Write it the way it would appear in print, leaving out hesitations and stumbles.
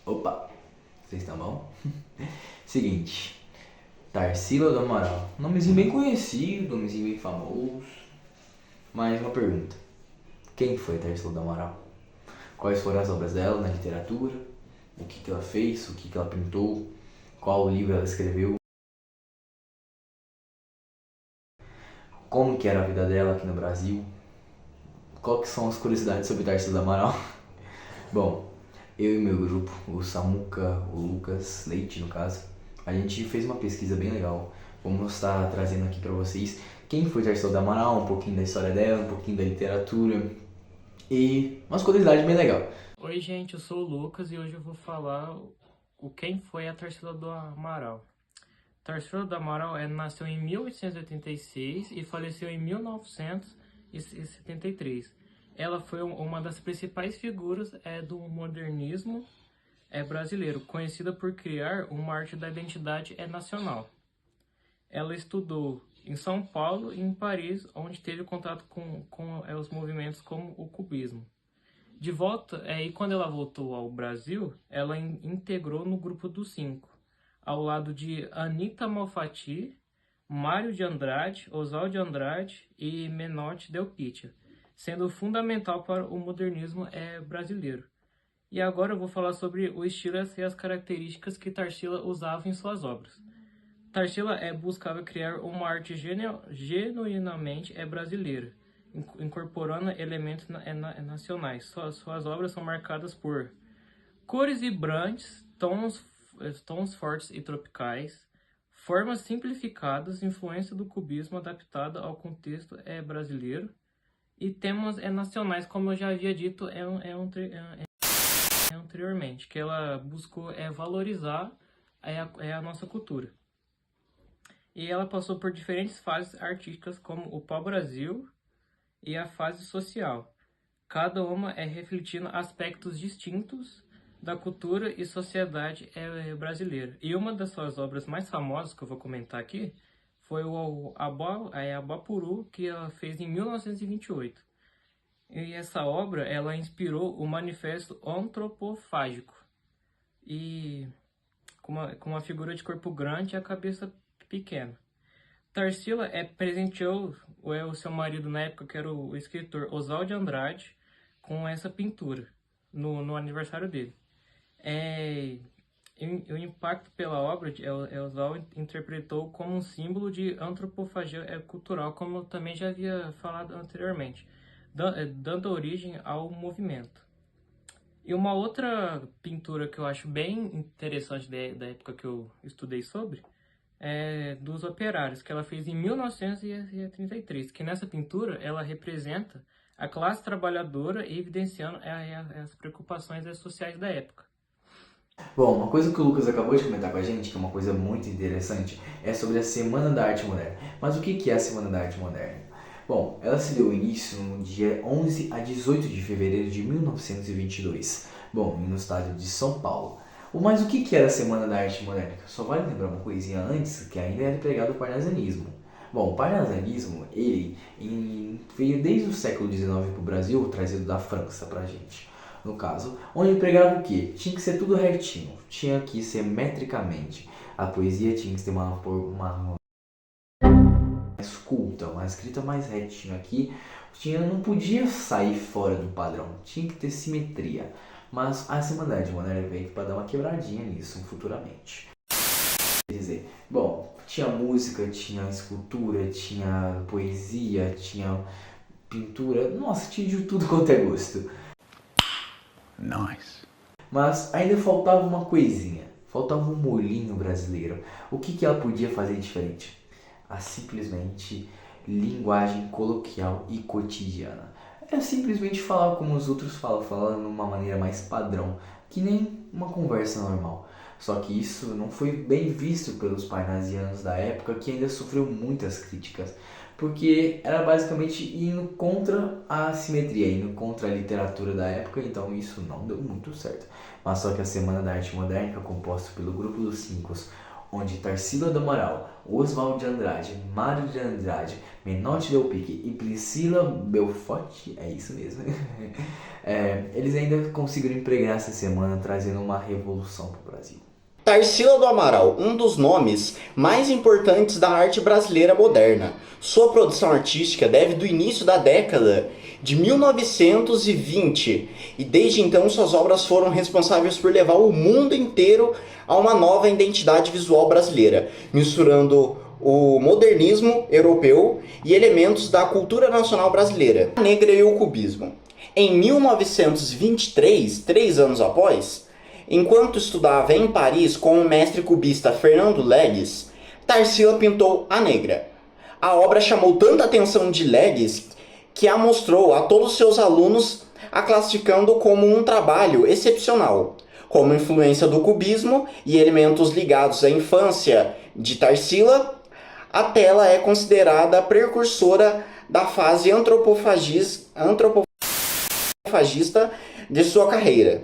Opa, vocês estão bom? Seguinte, Tarsila do Amaral. Nomezinho bem conhecido, nomezinho bem famoso. Mais uma pergunta. Quem foi Tarsila do Amaral? Quais foram as obras dela na literatura? O que ela fez? O que ela pintou? Qual livro ela escreveu? Como que era a vida dela aqui no Brasil? Qual que são as curiosidades sobre Tarsila do Amaral? Bom, eu e meu grupo, o Samuca, o Lucas Leite no caso, a gente fez uma pesquisa bem legal. Vamos estar trazendo aqui pra vocês quem foi Tarsila do Amaral, um pouquinho da história dela, um pouquinho da literatura e umas curiosidades bem legal. Oi, gente, eu sou o Lucas e hoje eu vou falar quem foi a Tarsila do Amaral. Tarsila do Amaral nasceu em 1886 e faleceu em 1973. Ela foi uma das principais figuras do modernismo brasileiro, conhecida por criar uma arte da identidade nacional. Ela estudou em São Paulo e em Paris, onde teve contato com os movimentos como o cubismo. De volta, e quando ela voltou ao Brasil, ela integrou no Grupo dos Cinco, ao lado de Anita Malfatti, Mário de Andrade, Oswald de Andrade e Menotti Del Pitta, sendo fundamental para o modernismo brasileiro. E agora eu vou falar sobre o estilo e as características que Tarsila usava em suas obras. Tarsila buscava criar uma arte genuinamente brasileira, incorporando elementos nacionais. Suas obras são marcadas por cores vibrantes, tons fortes e tropicais, formas simplificadas, influência do cubismo adaptada ao contexto brasileiro, e temas nacionais, como eu já havia dito anteriormente, que ela buscou valorizar a nossa cultura. E ela passou por diferentes fases artísticas, como o pau-brasil e a fase social, cada uma refletindo aspectos distintos da cultura e sociedade brasileira. E uma das suas obras mais famosas, que eu vou comentar aqui, foi o Abapuru, que ela fez em 1928. E essa obra, ela inspirou o Manifesto Antropofágico, e com uma figura de corpo grande e a cabeça pequena. Tarsila presenteou o seu marido na época, que era o escritor Oswald de Andrade, com essa pintura no aniversário dele. O impacto pela obra, Oswald interpretou como um símbolo de antropofagia cultural, como eu também já havia falado anteriormente, dando origem ao movimento. E uma outra pintura que eu acho bem interessante da época que eu estudei sobre dos operários, que ela fez em 1933, que nessa pintura ela representa a classe trabalhadora e evidenciando as preocupações sociais da época. Bom, uma coisa que o Lucas acabou de comentar com a gente, que é uma coisa muito interessante, é sobre a Semana da Arte Moderna. Mas o que é a Semana da Arte Moderna? Bom, ela se deu início no dia 11 a 18 de fevereiro de 1922, bom, no estado de São Paulo. Mas o que era a Semana da Arte Moderna? Só vale lembrar uma coisinha antes, que ainda era empregado o parnasianismo. Bom, o parnasianismo, veio desde o século XIX para o Brasil, trazido da França pra gente. No caso, onde empregava o quê? Tinha que ser tudo retinho, tinha que ser metricamente. A poesia tinha que ter uma mais culta, uma escrita mais retinho aqui. Não podia sair fora do padrão, tinha que ter simetria. Mas a Semana de Moderna veio para dar uma quebradinha nisso futuramente. Quer dizer, bom, tinha música, tinha escultura, tinha poesia, tinha pintura, nossa, tinha de tudo quanto é gosto. Nice. Mas ainda faltava uma coisinha, faltava um molhinho brasileiro. O que ela podia fazer diferente? A simplesmente linguagem coloquial e cotidiana. É simplesmente falar como os outros falam, falando de uma maneira mais padrão, que nem uma conversa normal. Só que isso não foi bem visto pelos parnasianos da época, que ainda sofreu muitas críticas, porque era basicamente indo contra a simetria, indo contra a literatura da época, então isso não deu muito certo. Mas só que a Semana da Arte Moderna, composta pelo Grupo dos Cinco, onde Tarsila do Amaral, Oswald de Andrade, Mário de Andrade, Menotti Del Pique e Priscila Belfort, é isso mesmo, eles ainda conseguiram empregar essa semana, trazendo uma revolução para o Brasil. Tarsila do Amaral, um dos nomes mais importantes da arte brasileira moderna. Sua produção artística deve do início da década de 1920 e desde então suas obras foram responsáveis por levar o mundo inteiro a uma nova identidade visual brasileira, misturando o modernismo europeu e elementos da cultura nacional brasileira, a negra e o cubismo. Em 1923, 3 anos após, enquanto estudava em Paris com o mestre cubista Fernando Legues, Tarsila pintou A Negra. A obra chamou tanta atenção de Legues que a mostrou a todos seus alunos, a classificando como um trabalho excepcional. Como influência do cubismo e elementos ligados à infância de Tarsila, a tela é considerada precursora da fase antropofagista de sua carreira.